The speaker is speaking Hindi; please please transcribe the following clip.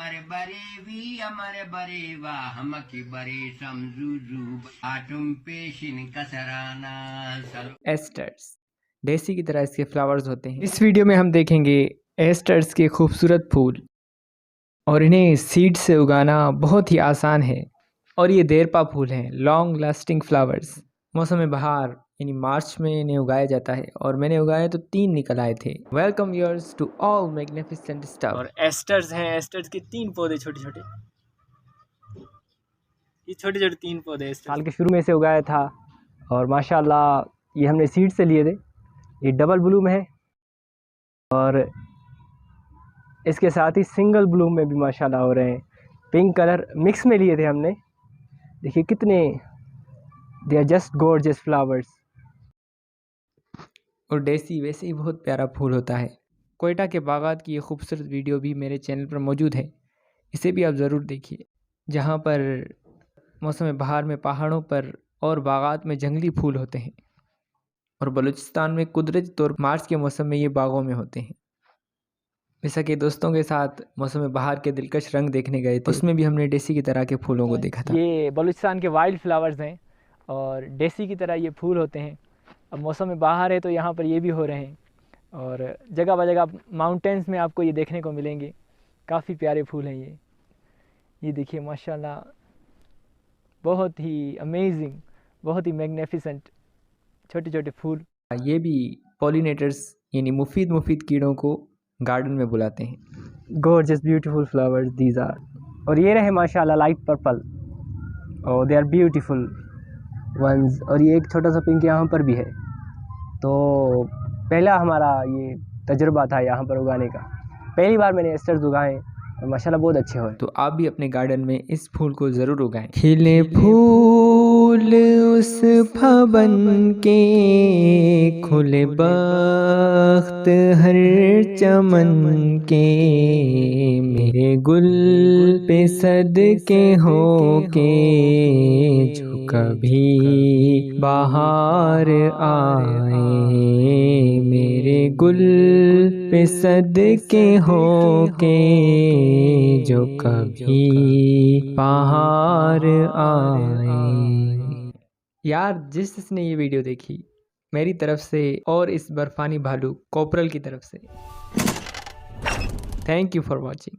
हमारे बरे भी हमारे बरे वाह हम की बरे समझू आटुम पेशिन कसराना सलो। एस्टर्स देसी की तरह इसके फ्लावर्स होते हैं। इस वीडियो में हम देखेंगे एस्टर्स के खूबसूरत फूल, और इन्हें सीड से उगाना बहुत ही आसान है। और ये देरपा फूल हैं, लॉन्ग लास्टिंग फ्लावर्स। मौसम बहार यानी मार्च में इन्हें उगाया जाता है, और मैंने उगाए तो 3 निकल आए थे। Welcome viewers to all magnificent stuff. और एस्टर्स हैं, एस्टर्स के 3 पौधे छोटे छोटे, ये छोटे छोटे 3 पौधे साल के शुरू में से उगाया था, और माशाल्लाह ये हमने सीड से लिए थे। ये डबल ब्लूम है, और इसके साथ ही सिंगल ब्लूम में भी माशाल्लाह हो रहे हैं। पिंक कलर मिक्स में लिए थे हमने। देखिए कितने, they are just gorgeous flowers. और डेसी वैसे ही बहुत प्यारा फूल होता है। कोयटा के बागात की ये खूबसूरत वीडियो भी मेरे चैनल पर मौजूद है, इसे भी आप ज़रूर देखिए, जहाँ पर मौसम बहार में पहाड़ों पर और बागात में जंगली फूल होते हैं। और बलूचिस्तान में कुदरती तौर पर मार्च के मौसम में ये बागों में होते हैं। जैसा कि दोस्तों के साथ मौसम बहार के दिलकश रंग देखने गए थे, उसमें भी हमने डेसी की तरह के फूलों को देखा था। ये बलूचिस्तान के वाइल्ड फ्लावर्स हैं, और डेसी की तरह ये फूल होते हैं। अब मौसम बहार है तो यहाँ पर ये भी हो रहे हैं, और जगह ब जगह माउंटेन्स में आपको ये देखने को मिलेंगे। काफ़ी प्यारे फूल हैं ये देखिए माशाल्लाह, बहुत ही अमेजिंग, बहुत ही मैग्निफिसेंट छोटे छोटे फूल। ये भी पॉलिनेटर्स यानी मुफीद कीड़ों को गार्डन में बुलाते हैं। Gorgeous beautiful flowers these are. और ये रहे माशाल्लाह लाइट पर्पल, और दे आर ब्यूटीफुल वंस। और ये एक छोटा सा पिंक यहाँ पर भी है। तो पहला हमारा ये तजुर्बा था यहाँ पर उगाने का। पहली बार मैंने एस्टर्स उगाए, और माशाल्लाह बहुत अच्छे हुए। तो आप भी अपने गार्डन में इस फूल को ज़रूर उगाएं। खिले फूल उस फबन के, खुले बख्त हर चमन के, मेरे गुल पे सदके हो के, जो कभी बाहर आए, मेरे गुल पे सदके हो के, जो कभी बाहर आए। यार जिसने ये वीडियो देखी, मेरी तरफ से और इस बर्फानी भालू कोपरल की तरफ से थैंक यू फॉर वॉचिंग।